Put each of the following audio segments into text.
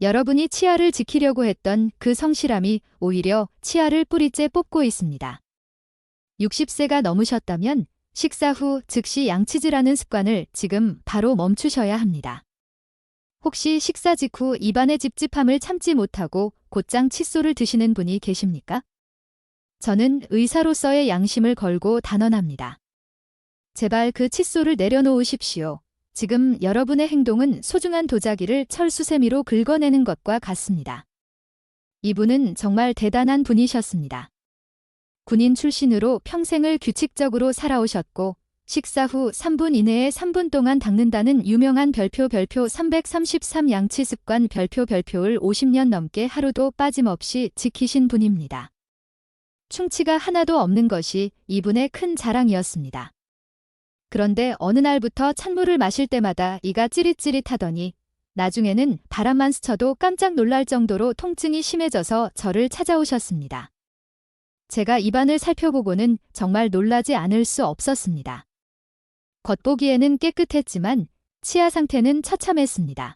여러분이 치아를 지키려고 했던 그 성실함이 오히려 치아를 뿌리째 뽑고 있습니다. 60세가 넘으셨다면 식사 후 즉시 양치질하는 습관을 지금 바로 멈추셔야 합니다. 혹시 식사 직후 입안의 찝찝함을 참지 못하고 곧장 칫솔을 드시는 분이 계십니까? 저는 의사로서의 양심을 걸고 단언합니다. 제발 그 칫솔을 내려놓으십시오. 지금 여러분의 행동은 소중한 도자기를 철수세미로 긁어내는 것과 같습니다. 이분은 정말 대단한 분이셨습니다. 군인 출신으로 평생을 규칙적으로 살아오셨고 식사 후 3분 이내에 3분 동안 닦는다는 유명한 별표 333 양치 습관 별표를 50년 넘게 하루도 빠짐없이 지키신 분입니다. 충치가 하나도 없는 것이 이분의 큰 자랑이었습니다. 그런데 어느 날부터 찬물을 마실 때마다 이가 찌릿찌릿하더니 나중에는 바람만 스쳐도 깜짝 놀랄 정도로 통증이 심해져서 저를 찾아오셨습니다. 제가 입안을 살펴보고는 정말 놀라지 않을 수 없었습니다. 겉보기에는 깨끗했지만 치아 상태는 처참했습니다.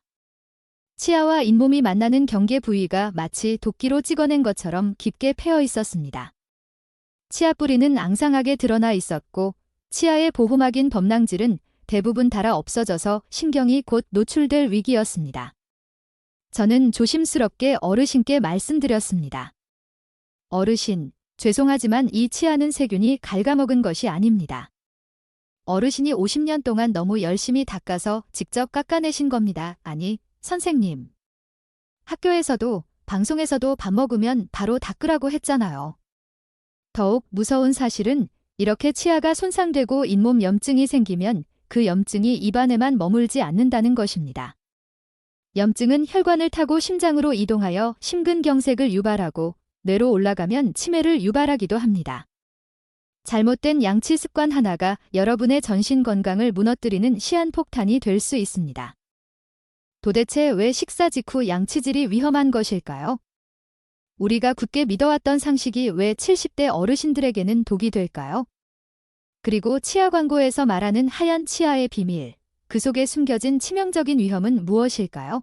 치아와 잇몸이 만나는 경계 부위가 마치 도끼로 찍어낸 것처럼 깊게 패여 있었습니다. 치아 뿌리는 앙상하게 드러나 있었고 치아의 보호막인 범랑질은 대부분 닳아 없어져서 신경이 곧 노출될 위기였습니다. 저는 조심스럽게 어르신께 말씀드렸습니다. 어르신, 죄송하지만 이 치아는 세균이 갉아먹은 것이 아닙니다. 어르신이 50년 동안 너무 열심히 닦아서 직접 깎아내신 겁니다. 아니, 선생님. 학교에서도 방송에서도 밥 먹으면 바로 닦으라고 했잖아요. 더욱 무서운 사실은 이렇게 치아가 손상되고 잇몸 염증이 생기면 그 염증이 입안에만 머물지 않는다는 것입니다. 염증은 혈관을 타고 심장으로 이동하여 심근경색을 유발하고 뇌로 올라가면 치매를 유발하기도 합니다. 잘못된 양치 습관 하나가 여러분의 전신 건강을 무너뜨리는 시한폭탄이 될 수 있습니다. 도대체 왜 식사 직후 양치질이 위험한 것일까요? 우리가 굳게 믿어왔던 상식이 왜 70대 어르신들에게는 독이 될까요? 그리고 치아 광고에서 말하는 하얀 치아의 비밀, 그 속에 숨겨진 치명적인 위험은 무엇일까요?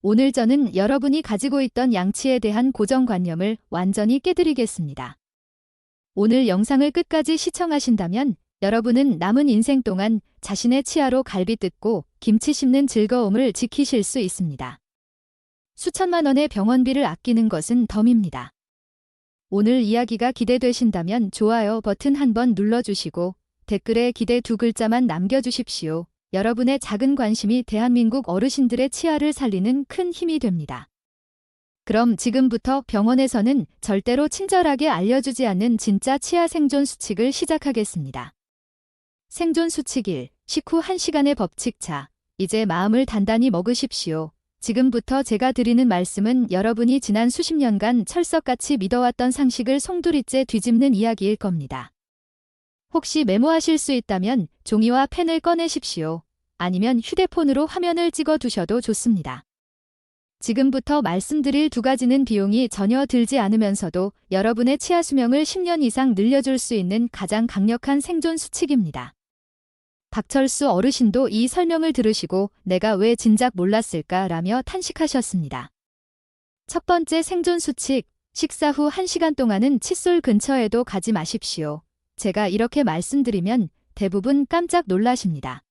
오늘 저는 여러분이 가지고 있던 양치에 대한 고정관념을 완전히 깨드리겠습니다. 오늘 영상을 끝까지 시청하신다면 여러분은 남은 인생 동안 자신의 치아로 갈비 뜯고 김치 씹는 즐거움을 지키실 수 있습니다. 수천만 원의 병원비를 아끼는 것은 덤입니다. 오늘 이야기가 기대되신다면 좋아요 버튼 한번 눌러주시고 댓글에 기대 두 글자만 남겨주십시오. 여러분의 작은 관심이 대한민국 어르신들의 치아를 살리는 큰 힘이 됩니다. 그럼 지금부터 병원에서는 절대로 친절하게 알려주지 않는 진짜 치아 생존 수칙을 시작하겠습니다. 생존 수칙 1. 식후 1시간의 법칙. 자, 이제 마음을 단단히 먹으십시오. 지금부터 제가 드리는 말씀은 여러분이 지난 수십 년간 철석같이 믿어왔던 상식을 송두리째 뒤집는 이야기일 겁니다. 혹시 메모하실 수 있다면 종이와 펜을 꺼내십시오. 아니면 휴대폰으로 화면을 찍어 두셔도 좋습니다. 지금부터 말씀드릴 두 가지는 비용이 전혀 들지 않으면서도 여러분의 치아 수명을 10년 이상 늘려줄 수 있는 가장 강력한 생존 수칙입니다. 박철수 어르신도 이 설명을 들으시고 내가 왜 진작 몰랐을까 라며 탄식하셨습니다. 첫 번째 생존 수칙, 식사 후 1시간 동안은 칫솔 근처에도 가지 마십시오. 제가 이렇게 말씀드리면 대부분 깜짝 놀라십니다.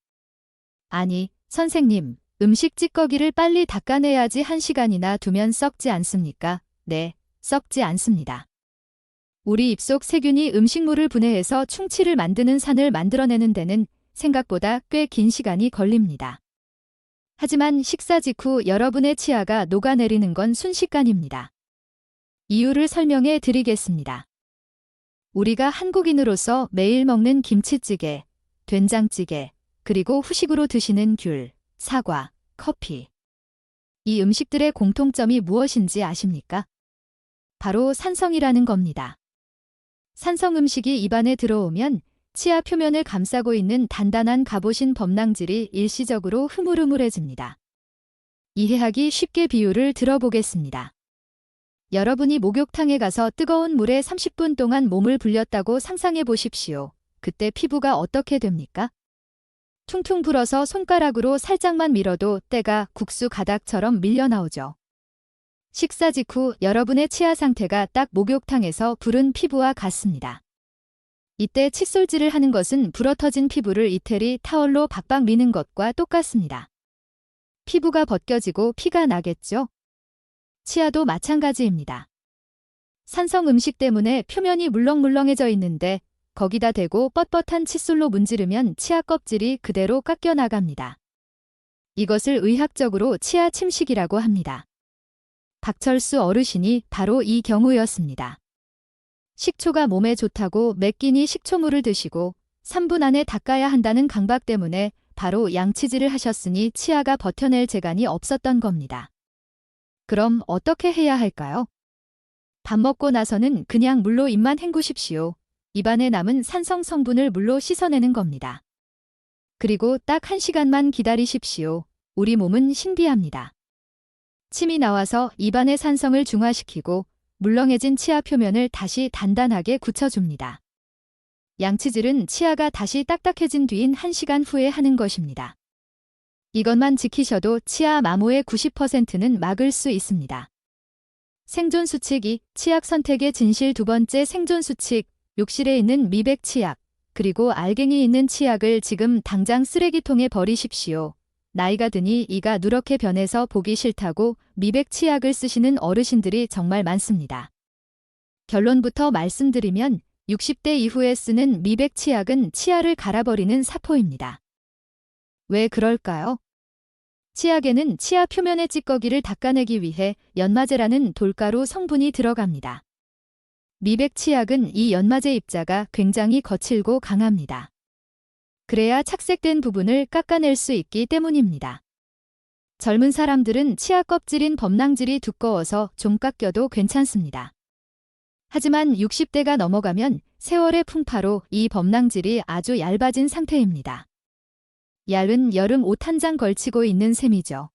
아니, 선생님, 음식 찌꺼기를 빨리 닦아내야지 1시간이나 두면 썩지 않습니까? 네, 썩지 않습니다. 우리 입속 세균이 음식물을 분해해서 충치를 만드는 산을 만들어내는 데는 생각보다 꽤 긴 시간이 걸립니다. 하지만 식사 직후 여러분의 치아가 녹아내리는 건 순식간입니다. 이유를 설명해 드리겠습니다. 우리가 한국인으로서 매일 먹는 김치찌개, 된장찌개, 그리고 후식으로 드시는 귤, 사과, 커피. 이 음식들의 공통점이 무엇인지 아십니까? 바로 산성이라는 겁니다. 산성 음식이 입안에 들어오면 치아 표면을 감싸고 있는 단단한 갑오신 범랑질이 일시적으로 흐물흐물해집니다. 이해하기 쉽게 비유를 들어보겠습니다. 여러분이 목욕탕에 가서 뜨거운 물에 30분 동안 몸을 불렸다고 상상해 보십시오. 그때 피부가 어떻게 됩니까? 퉁퉁 불어서 손가락으로 살짝만 밀어도 때가 국수 가닥처럼 밀려 나오죠. 식사 직후 여러분의 치아 상태가 딱 목욕탕에서 부른 피부와 같습니다. 이때 칫솔질을 하는 것은 불어터진 피부를 이태리 타월로 박박 미는 것과 똑같습니다. 피부가 벗겨지고 피가 나겠죠? 치아도 마찬가지입니다. 산성 음식 때문에 표면이 물렁물렁해져 있는데 거기다 대고 뻣뻣한 칫솔로 문지르면 치아 껍질이 그대로 깎여 나갑니다. 이것을 의학적으로 치아 침식이라고 합니다. 박철수 어르신이 바로 이 경우였습니다. 식초가 몸에 좋다고 몇 끼니 식초물을 드시고 3분 안에 닦아야 한다는 강박 때문에 바로 양치질을 하셨으니 치아가 버텨낼 재간이 없었던 겁니다. 그럼 어떻게 해야 할까요? 밥 먹고 나서는 그냥 물로 입만 헹구십시오. 입안에 남은 산성 성분을 물로 씻어내는 겁니다. 그리고 딱 1시간만 기다리십시오. 우리 몸은 신비합니다. 침이 나와서 입안의 산성을 중화시키고 물렁해진 치아 표면을 다시 단단하게 굳혀줍니다. 양치질은 치아가 다시 딱딱해진 뒤인 1시간 후에 하는 것입니다. 이것만 지키셔도 치아 마모의 90%는 막을 수 있습니다. 생존 수칙 2. 치약 선택의 진실. 두 번째, 생존 수칙. 욕실에 있는 미백 치약, 그리고 알갱이 있는 치약을 지금 당장 쓰레기통에 버리십시오. 나이가 드니 이가 누렇게 변해서 보기 싫다고 미백 치약을 쓰시는 어르신들이 정말 많습니다. 결론부터 말씀드리면 60대 이후에 쓰는 미백 치약은 치아를 갈아버리는 사포입니다. 왜 그럴까요? 치약에는 치아 표면의 찌꺼기를 닦아내기 위해 연마제라는 돌가루 성분이 들어갑니다. 미백 치약은 이 연마제 입자가 굉장히 거칠고 강합니다. 그래야 착색된 부분을 깎아낼 수 있기 때문입니다. 젊은 사람들은 치아 껍질인 범랑질이 두꺼워서 좀 깎여도 괜찮습니다. 하지만 60대가 넘어가면 세월의 풍파로 이 범랑질이 아주 얇아진 상태입니다. 얇은 여름 옷 한 장 걸치고 있는 셈이죠.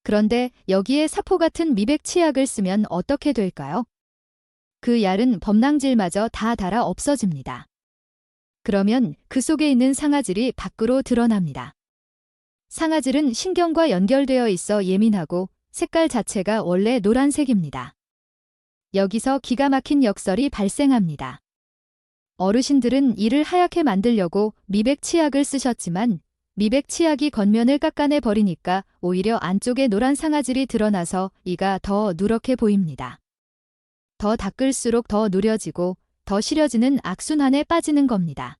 그런데 여기에 사포 같은 미백 치약을 쓰면 어떻게 될까요? 그 얇은 범랑질마저 다 닳아 없어집니다. 그러면 그 속에 있는 상아질이 밖으로 드러납니다. 상아질은 신경과 연결되어 있어 예민하고 색깔 자체가 원래 노란색입니다. 여기서 기가 막힌 역설이 발생합니다. 어르신들은 이를 하얗게 만들려고 미백 치약을 쓰셨지만 미백 치약이 겉면을 깎아내 버리니까 오히려 안쪽에 노란 상아질이 드러나서 이가 더 누렇게 보입니다. 더 닦을수록 더 누려지고 더 시려지는 악순환에 빠지는 겁니다.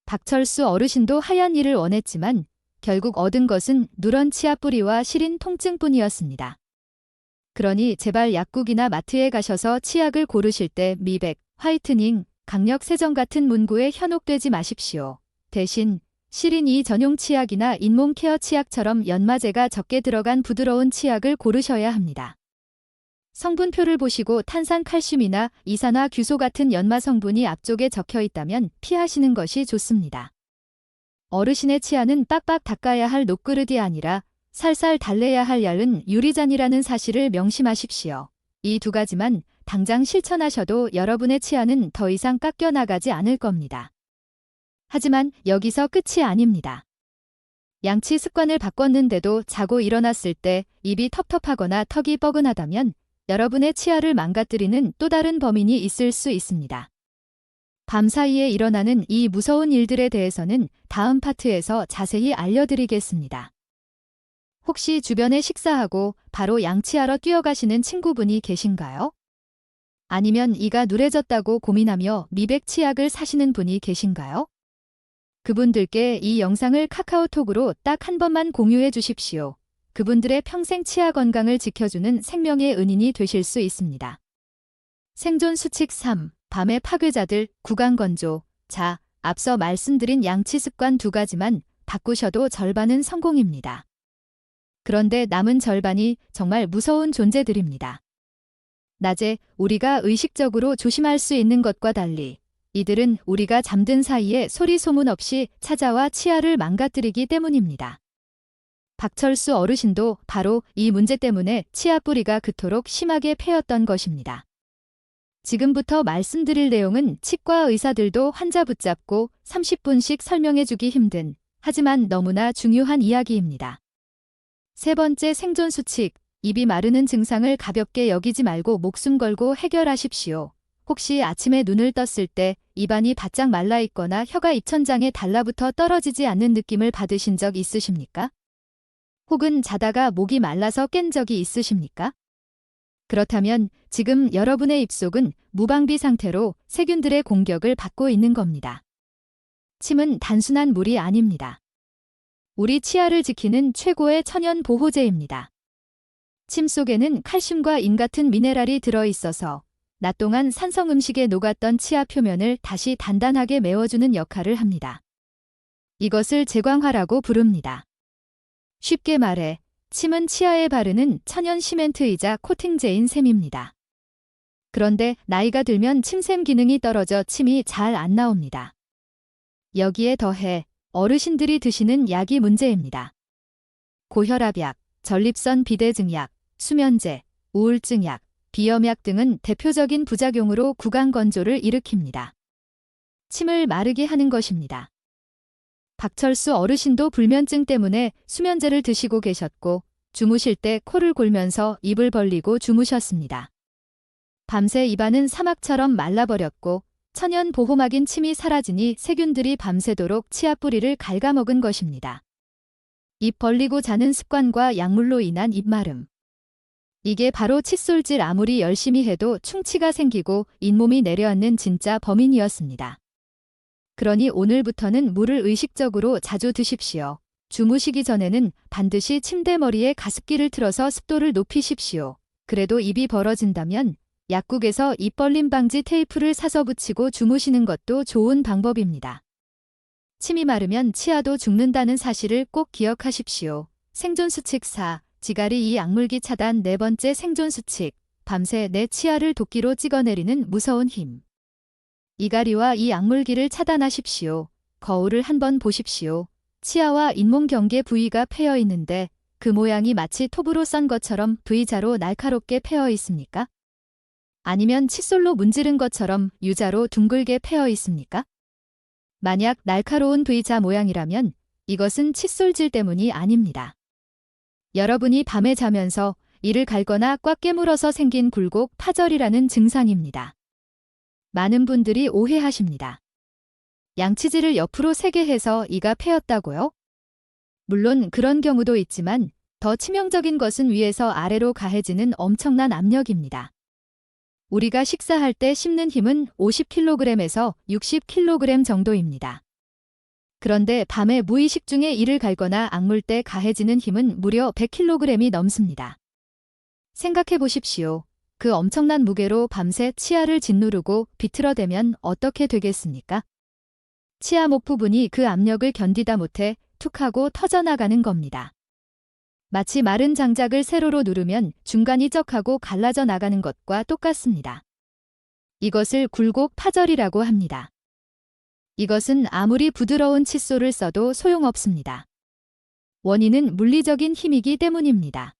박철수 어르신도 하얀 이를 원했지만 결국 얻은 것은 누런 치아 뿌리와 시린 통증뿐이었습니다. 그러니 제발 약국이나 마트에 가셔서 치약을 고르실 때 미백, 화이트닝, 강력 세정 같은 문구에 현혹되지 마십시오. 대신 시린 이 전용 치약이나 잇몸 케어 치약처럼 연마제가 적게 들어간 부드러운 치약을 고르셔야 합니다. 성분표를 보시고 탄산칼슘이나 이산화규소 같은 연마 성분이 앞쪽에 적혀 있다면 피하시는 것이 좋습니다. 어르신의 치아는 빡빡 닦아야 할 녹그릇이 아니라 살살 달래야 할 얇은 유리잔이라는 사실을 명심하십시오. 이 두 가지만 당장 실천하셔도 여러분의 치아는 더 이상 깎여 나가지 않을 겁니다. 하지만 여기서 끝이 아닙니다. 양치 습관을 바꿨는데도 자고 일어났을 때 입이 텁텁하거나 턱이 뻐근하다면 여러분의 치아를 망가뜨리는 또 다른 범인이 있을 수 있습니다. 밤사이에 일어나는 이 무서운 일들에 대해서는 다음 파트에서 자세히 알려드리겠습니다. 혹시 주변에 식사하고 바로 양치하러 뛰어가시는 친구분이 계신가요? 아니면 이가 누래졌다고 고민하며 미백 치약을 사시는 분이 계신가요? 그분들께 이 영상을 카카오톡으로 딱 한 번만 공유해 주십시오. 그분들의 평생 치아 건강을 지켜주는 생명의 은인이 되실 수 있습니다. 생존 수칙 3. 밤의 파괴자들, 구강건조. 자, 앞서 말씀드린 양치 습관 두 가지만 바꾸셔도 절반은 성공입니다. 그런데 남은 절반이 정말 무서운 존재들입니다. 낮에 우리가 의식적으로 조심할 수 있는 것과 달리 이들은 우리가 잠든 사이에 소리 소문 없이 찾아와 치아를 망가뜨리기 때문입니다. 박철수 어르신도 바로 이 문제 때문에 치아 뿌리가 그토록 심하게 패였던 것입니다. 지금부터 말씀드릴 내용은 치과 의사들도 환자 붙잡고 30분씩 설명해주기 힘든 하지만 너무나 중요한 이야기입니다. 세 번째 생존 수칙, 입이 마르는 증상을 가볍게 여기지 말고 목숨 걸고 해결하십시오. 혹시 아침에 눈을 떴을 때 입안이 바짝 말라 있거나 혀가 입천장에 달라붙어 떨어지지 않는 느낌을 받으신 적 있으십니까? 혹은 자다가 목이 말라서 깬 적이 있으십니까? 그렇다면 지금 여러분의 입속은 무방비 상태로 세균들의 공격을 받고 있는 겁니다. 침은 단순한 물이 아닙니다. 우리 치아를 지키는 최고의 천연 보호제입니다. 침 속에는 칼슘과 인 같은 미네랄이 들어있어서 낮 동안 산성 음식에 녹았던 치아 표면을 다시 단단하게 메워주는 역할을 합니다. 이것을 제광화라고 부릅니다. 쉽게 말해 침은 치아에 바르는 천연 시멘트이자 코팅제인 셈입니다. 그런데 나이가 들면 침샘 기능이 떨어져 침이 잘 안 나옵니다. 여기에 더해 어르신들이 드시는 약이 문제입니다. 고혈압약, 전립선 비대증약, 수면제, 우울증약, 비염약 등은 대표적인 부작용으로 구강 건조를 일으킵니다. 침을 마르게 하는 것입니다. 박철수 어르신도 불면증 때문에 수면제를 드시고 계셨고 주무실 때 코를 골면서 입을 벌리고 주무셨습니다. 밤새 입안은 사막처럼 말라버렸고 천연 보호막인 침이 사라지니 세균들이 밤새도록 치아 뿌리를 갉아먹은 것입니다. 입 벌리고 자는 습관과 약물로 인한 입마름. 이게 바로 칫솔질 아무리 열심히 해도 충치가 생기고 잇몸이 내려앉는 진짜 범인이었습니다. 그러니 오늘부터는 물을 의식적으로 자주 드십시오. 주무시기 전에는 반드시 침대머리에 가습기를 틀어서 습도를 높이십시오. 그래도 입이 벌어진다면 약국에서 입 벌림 방지 테이프를 사서 붙이고 주무시는 것도 좋은 방법입니다. 침이 마르면 치아도 죽는다는 사실을 꼭 기억하십시오. 생존 수칙 4. 지가리 이 악물기 차단. 네 번째 생존 수칙. 밤새 내 치아를 도끼로 찍어내리는 무서운 힘. 이가리와 이 악물기를 차단하십시오. 거울을 한번 보십시오. 치아와 잇몸 경계 부위가 패여 있는데 그 모양이 마치 톱으로 썬 것처럼 V자로 날카롭게 패여 있습니까? 아니면 칫솔로 문지른 것처럼 U자로 둥글게 패여 있습니까? 만약 날카로운 V자 모양이라면 이것은 칫솔질 때문이 아닙니다. 여러분이 밤에 자면서 이를 갈거나 꽉 깨물어서 생긴 굴곡 파절이라는 증상입니다. 많은 분들이 오해하십니다. 양치질을 옆으로 세게 해서 이가 패였다고요? 물론 그런 경우도 있지만 더 치명적인 것은 위에서 아래로 가해지는 엄청난 압력입니다. 우리가 식사할 때 씹는 힘은 50kg에서 60kg 정도입니다. 그런데 밤에 무의식 중에 이를 갈거나 악물 때 가해지는 힘은 무려 100kg이 넘습니다. 생각해 보십시오. 그 엄청난 무게로 밤새 치아를 짓누르고 비틀어대면 어떻게 되겠습니까? 치아 목 부분이 그 압력을 견디다 못해 툭 하고 터져나가는 겁니다. 마치 마른 장작을 세로로 누르면 중간이 쩍하고 갈라져 나가는 것과 똑같습니다. 이것을 굴곡 파절이라고 합니다. 이것은 아무리 부드러운 칫솔을 써도 소용없습니다. 원인은 물리적인 힘이기 때문입니다.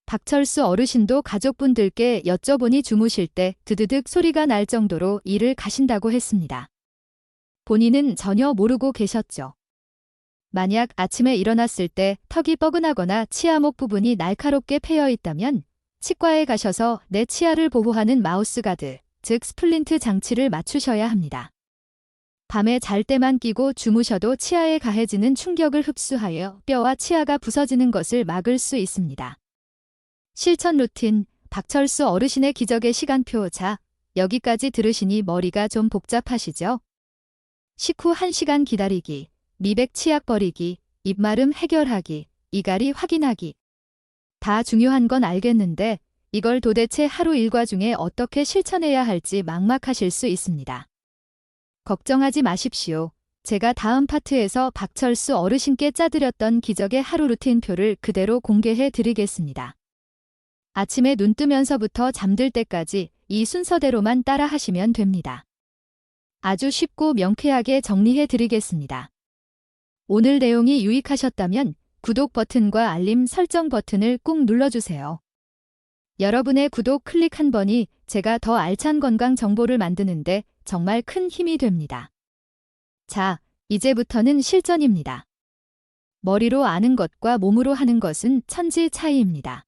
박철수 어르신도 가족분들께 여쭤보니 주무실 때 드드득 소리가 날 정도로 이를 가신다고 했습니다. 본인은 전혀 모르고 계셨죠. 만약 아침에 일어났을 때 턱이 뻐근하거나 치아목 부분이 날카롭게 패여 있다면 치과에 가셔서 내 치아를 보호하는 마우스가드, 즉 스플린트 장치를 맞추셔야 합니다. 밤에 잘 때만 끼고 주무셔도 치아에 가해지는 충격을 흡수하여 뼈와 치아가 부서지는 것을 막을 수 있습니다. 실천 루틴, 박철수 어르신의 기적의 시간표. 자, 여기까지 들으시니 머리가 좀 복잡하시죠? 식후 1시간 기다리기, 미백 치약 버리기, 입마름 해결하기, 이갈이 확인하기. 다 중요한 건 알겠는데 이걸 도대체 하루 일과 중에 어떻게 실천해야 할지 막막하실 수 있습니다. 걱정하지 마십시오. 제가 다음 파트에서 박철수 어르신께 짜드렸던 기적의 하루 루틴표를 그대로 공개해 드리겠습니다. 아침에 눈 뜨면서부터 잠들 때까지 이 순서대로만 따라 하시면 됩니다. 아주 쉽고 명쾌하게 정리해 드리겠습니다. 오늘 내용이 유익하셨다면 구독 버튼과 알림 설정 버튼을 꾹 눌러주세요. 여러분의 구독 클릭 한 번이 제가 더 알찬 건강 정보를 만드는데 정말 큰 힘이 됩니다. 자, 이제부터는 실전입니다. 머리로 아는 것과 몸으로 하는 것은 천지 차이입니다.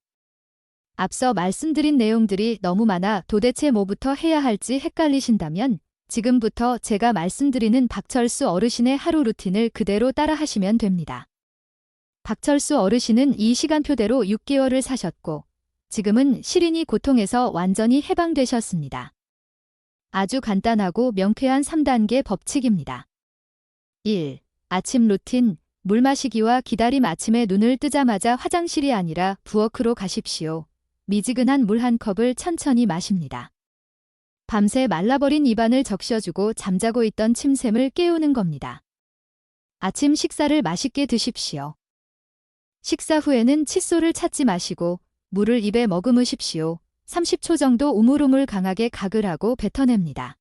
앞서 말씀드린 내용들이 너무 많아 도대체 뭐부터 해야 할지 헷갈리신다면 지금부터 제가 말씀드리는 박철수 어르신의 하루 루틴을 그대로 따라 하시면 됩니다. 박철수 어르신은 이 시간표대로 6개월을 사셨고 지금은 시린이 고통에서 완전히 해방되셨습니다. 아주 간단하고 명쾌한 3단계 법칙입니다. 1. 아침 루틴, 물 마시기와 기다림. 아침에 눈을 뜨자마자 화장실이 아니라 부엌으로 가십시오. 미지근한 물 한 컵을 천천히 마십니다. 밤새 말라버린 입안을 적셔주고 잠자고 있던 침샘을 깨우는 겁니다. 아침 식사를 맛있게 드십시오. 식사 후에는 칫솔을 찾지 마시고 물을 입에 머금으십시오. 30초 정도 우물우물 강하게 가글 하고 뱉어냅니다.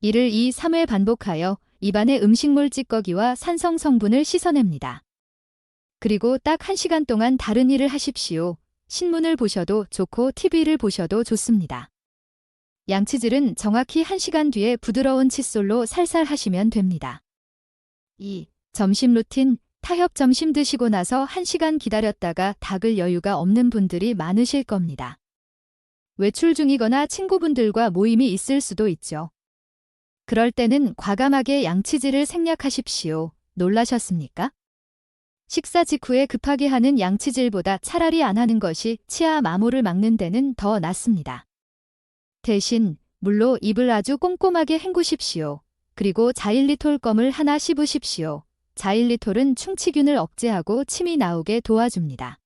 이를 2, 3회 반복하여 입안의 음식물 찌꺼기와 산성 성분을 씻어냅니다. 그리고 딱 1시간 동안 다른 일을 하십시오. 신문을 보셔도 좋고 TV를 보셔도 좋습니다. 양치질은 정확히 1시간 뒤에 부드러운 칫솔로 살살 하시면 됩니다. 2. 점심 루틴. 타협. 점심 드시고 나서 1시간 기다렸다가 닦을 여유가 없는 분들이 많으실 겁니다. 외출 중이거나 친구분들과 모임이 있을 수도 있죠. 그럴 때는 과감하게 양치질을 생략하십시오. 놀라셨습니까? 식사 직후에 급하게 하는 양치질보다 차라리 안 하는 것이 치아 마모를 막는 데는 더 낫습니다. 대신 물로 입을 아주 꼼꼼하게 헹구십시오. 그리고 자일리톨 껌을 하나 씹으십시오. 자일리톨은 충치균을 억제하고 침이 나오게 도와줍니다.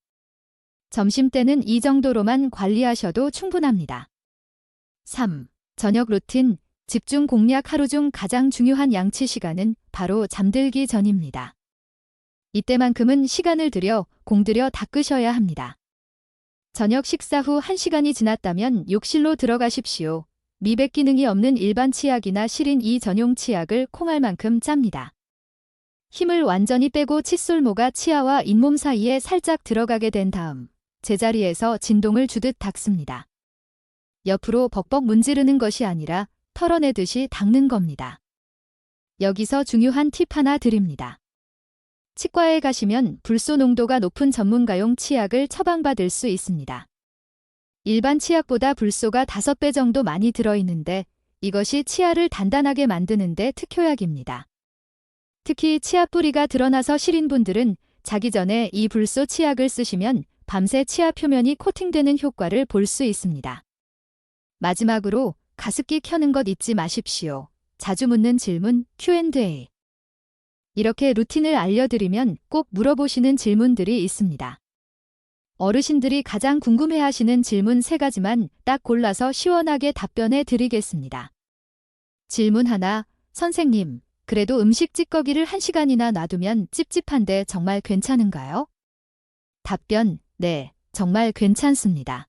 점심때는 이 정도로만 관리하셔도 충분합니다. 3. 저녁 루틴. 집중 공략. 하루 중 가장 중요한 양치 시간은 바로 잠들기 전입니다. 이때만큼은 시간을 들여 공들여 닦으셔야 합니다. 저녁 식사 후 1시간이 지났다면 욕실로 들어가십시오. 미백 기능이 없는 일반 치약이나 시린 이 전용 치약을 콩알만큼 짭니다. 힘을 완전히 빼고 칫솔모가 치아와 잇몸 사이에 살짝 들어가게 된 다음 제자리에서 진동을 주듯 닦습니다. 옆으로 벅벅 문지르는 것이 아니라 털어내듯이 닦는 겁니다. 여기서 중요한 팁 하나 드립니다. 치과에 가시면 불소 농도가 높은 전문가용 치약을 처방받을 수 있습니다. 일반 치약보다 불소가 5배 정도 많이 들어있는데 이것이 치아를 단단하게 만드는데 특효약입니다. 특히 치아 뿌리가 드러나서 시린 분들은 자기 전에 이 불소 치약을 쓰시면 밤새 치아 표면이 코팅되는 효과를 볼 수 있습니다. 마지막으로 가습기 켜는 것 잊지 마십시오. 자주 묻는 질문 Q&A. 이렇게 루틴을 알려드리면 꼭 물어보시는 질문들이 있습니다. 어르신들이 가장 궁금해하시는 질문 3가지만 딱 골라서 시원하게 답변해 드리겠습니다. 질문 하나. 선생님, 그래도 음식 찌꺼기를 1시간이나 놔두면 찝찝한데 정말 괜찮은가요? 답변. 네, 정말 괜찮습니다.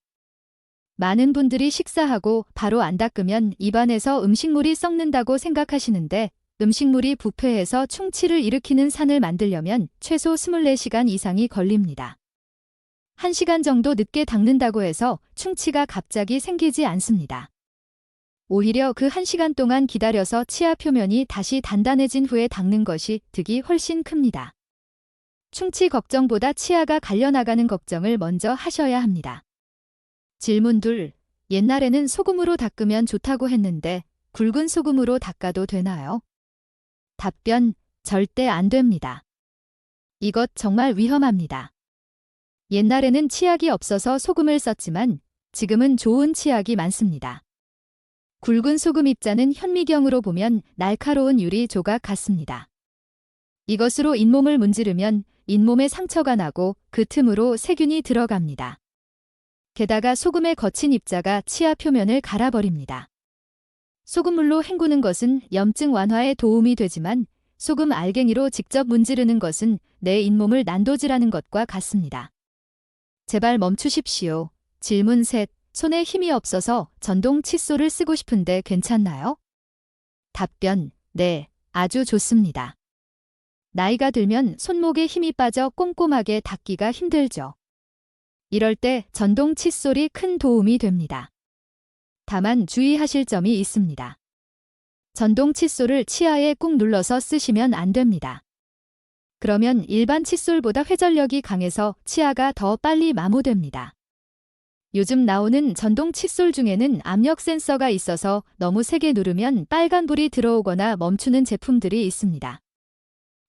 많은 분들이 식사하고 바로 안 닦으면 입안에서 음식물이 썩는다고 생각하시는데 음식물이 부패해서 충치를 일으키는 산을 만들려면 최소 24시간 이상이 걸립니다. 1시간 정도 늦게 닦는다고 해서 충치가 갑자기 생기지 않습니다. 오히려 그 1시간 동안 기다려서 치아 표면이 다시 단단해진 후에 닦는 것이 득이 훨씬 큽니다. 충치 걱정보다 치아가 갈려나가는 걱정을 먼저 하셔야 합니다. 질문 2. 옛날에는 소금으로 닦으면 좋다고 했는데 굵은 소금으로 닦아도 되나요? 답변. 절대 안 됩니다. 이것 정말 위험합니다. 옛날에는 치약이 없어서 소금을 썼지만 지금은 좋은 치약이 많습니다. 굵은 소금 입자는 현미경으로 보면 날카로운 유리 조각 같습니다. 이것으로 잇몸을 문지르면 잇몸에 상처가 나고 그 틈으로 세균이 들어갑니다. 게다가 소금의 거친 입자가 치아 표면을 갈아버립니다. 소금물로 헹구는 것은 염증 완화에 도움이 되지만 소금 알갱이로 직접 문지르는 것은 내 잇몸을 난도질하는 것과 같습니다. 제발 멈추십시오. 질문 3. 손에 힘이 없어서 전동 칫솔을 쓰고 싶은데 괜찮나요? 답변. 네, 아주 좋습니다. 나이가 들면 손목에 힘이 빠져 꼼꼼하게 닦기가 힘들죠. 이럴 때 전동 칫솔이 큰 도움이 됩니다. 다만 주의하실 점이 있습니다. 전동 칫솔을 치아에 꾹 눌러서 쓰시면 안 됩니다. 그러면 일반 칫솔보다 회전력이 강해서 치아가 더 빨리 마모됩니다. 요즘 나오는 전동 칫솔 중에는 압력 센서가 있어서 너무 세게 누르면 빨간불이 들어오거나 멈추는 제품들이 있습니다.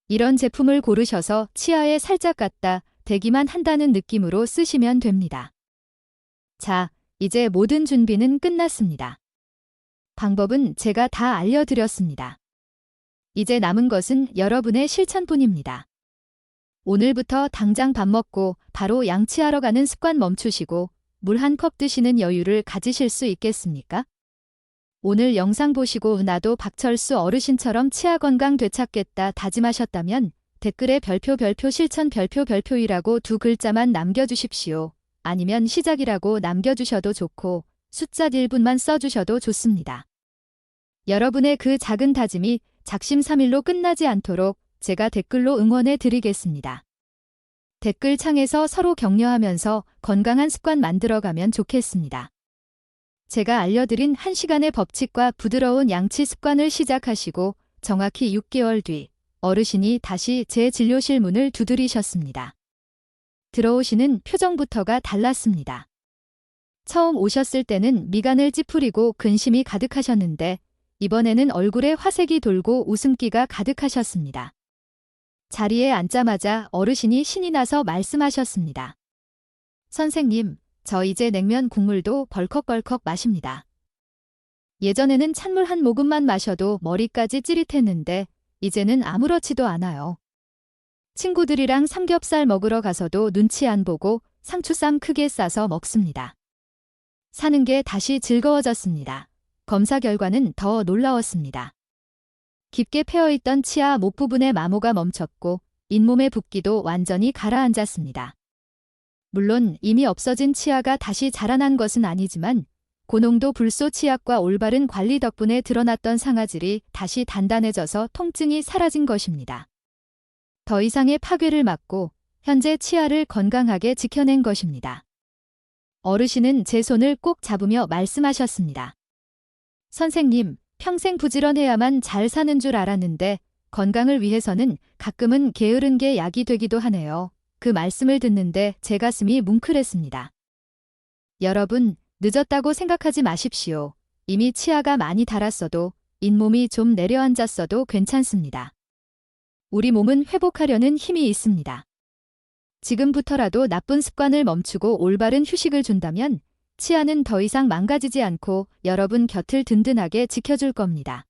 이런 제품을 고르셔서 치아에 살짝 갖다 대기만 한다는 느낌으로 쓰시면 됩니다. 자, 이제 모든 준비는 끝났습니다. 방법은 제가 다 알려드렸습니다. 이제 남은 것은 여러분의 실천뿐입니다. 오늘부터 당장 밥 먹고 바로 양치하러 가는 습관 멈추시고 물 한 컵 드시는 여유를 가지실 수 있겠습니까? 오늘 영상 보시고 나도 박철수 어르신처럼 치아 건강 되찾겠다 다짐하셨다면 댓글에 별표 실천 별표이라고 2글자만 남겨주십시오. 아니면 시작이라고 남겨주셔도 좋고 숫자 1분만 써주셔도 좋습니다. 여러분의 그 작은 다짐이 작심삼일로 끝나지 않도록 제가 댓글로 응원해 드리겠습니다. 댓글창에서 서로 격려하면서 건강한 습관 만들어가면 좋겠습니다. 제가 알려드린 1시간의 법칙과 부드러운 양치 습관을 시작하시고 정확히 6개월 뒤 어르신이 다시 제 진료실 문을 두드리셨습니다. 들어오시는 표정부터가 달랐습니다. 처음 오셨을 때는 미간을 찌푸리고 근심이 가득하셨는데 이번에는 얼굴에 화색이 돌고 웃음기가 가득하셨습니다. 자리에 앉자마자 어르신이 신이 나서 말씀하셨습니다. 선생님, 저 이제 냉면 국물도 벌컥벌컥 마십니다. 예전에는 찬물 한 모금만 마셔도 머리까지 찌릿했는데 이제는 아무렇지도 않아요. 친구들이랑 삼겹살 먹으러 가서도 눈치 안 보고 상추쌈 크게 싸서 먹습니다. 사는 게 다시 즐거워졌습니다. 검사 결과는 더 놀라웠습니다. 깊게 패어있던 치아 목 부분의 마모가 멈췄고 잇몸의 붓기도 완전히 가라앉았습니다. 물론 이미 없어진 치아가 다시 자라난 것은 아니지만 고농도 불소 치약과 올바른 관리 덕분에 드러났던 상아질이 다시 단단해져서 통증이 사라진 것입니다. 더 이상의 파괴를 막고 현재 치아를 건강하게 지켜낸 것입니다. 어르신은 제 손을 꼭 잡으며 말씀하셨습니다. 선생님, 평생 부지런해야만 잘 사는 줄 알았는데 건강을 위해서는 가끔은 게으른 게 약이 되기도 하네요. 그 말씀을 듣는데 제 가슴이 뭉클했습니다. 여러분, 늦었다고 생각하지 마십시오. 이미 치아가 많이 닳았어도 잇몸이 좀 내려앉았어도 괜찮습니다. 우리 몸은 회복하려는 힘이 있습니다. 지금부터라도 나쁜 습관을 멈추고 올바른 휴식을 준다면 치아는 더 이상 망가지지 않고 여러분 곁을 든든하게 지켜줄 겁니다.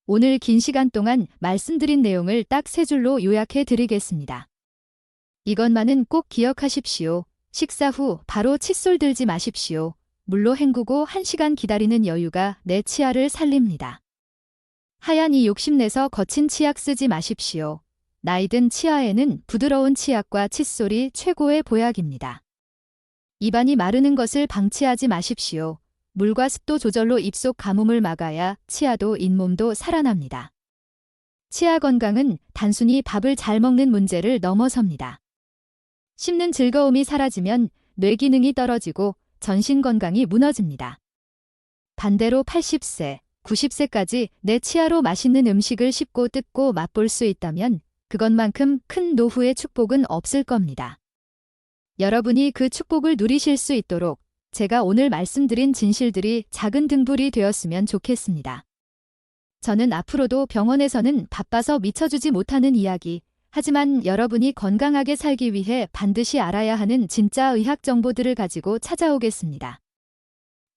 오늘 긴 시간 동안 말씀드린 내용을 딱 3줄로 요약해 드리겠습니다. 이것만은 꼭 기억하십시오. 식사 후 바로 칫솔 들지 마십시오. 물로 헹구고 1시간 기다리는 여유가 내 치아를 살립니다. 하얀 이 욕심내서 거친 치약 쓰지 마십시오. 나이든 치아에는 부드러운 치약과 칫솔이 최고의 보약입니다. 입안이 마르는 것을 방치하지 마십시오. 물과 습도 조절로 입속 가뭄을 막아야 치아도 잇몸도 살아납니다. 치아 건강은 단순히 밥을 잘 먹는 문제를 넘어섭니다. 씹는 즐거움이 사라지면 뇌 기능이 떨어지고 전신 건강이 무너집니다. 반대로 80세, 90세까지 내 치아로 맛있는 음식을 씹고 뜯고 맛볼 수 있다면 그것만큼 큰 노후의 축복은 없을 겁니다. 여러분이 그 축복을 누리실 수 있도록 제가 오늘 말씀드린 진실들이 작은 등불이 되었으면 좋겠습니다. 저는 앞으로도 병원에서는 바빠서 미쳐주지 못하는 이야기, 하지만 여러분이 건강하게 살기 위해 반드시 알아야 하는 진짜 의학 정보들을 가지고 찾아오겠습니다.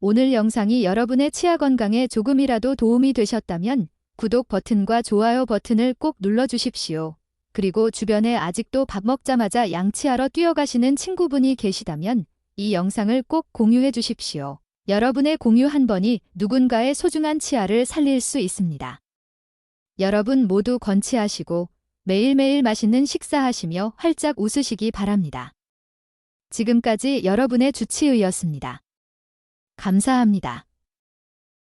오늘 영상이 여러분의 치아 건강에 조금이라도 도움이 되셨다면 구독 버튼과 좋아요 버튼을 꼭 눌러주십시오. 그리고 주변에 아직도 밥 먹자마자 양치하러 뛰어가시는 친구분이 계시다면 이 영상을 꼭 공유해 주십시오. 여러분의 공유 한 번이 누군가의 소중한 치아를 살릴 수 있습니다. 여러분 모두 건치하시고 매일매일 맛있는 식사하시며 활짝 웃으시기 바랍니다. 지금까지 여러분의 주치의였습니다. 감사합니다.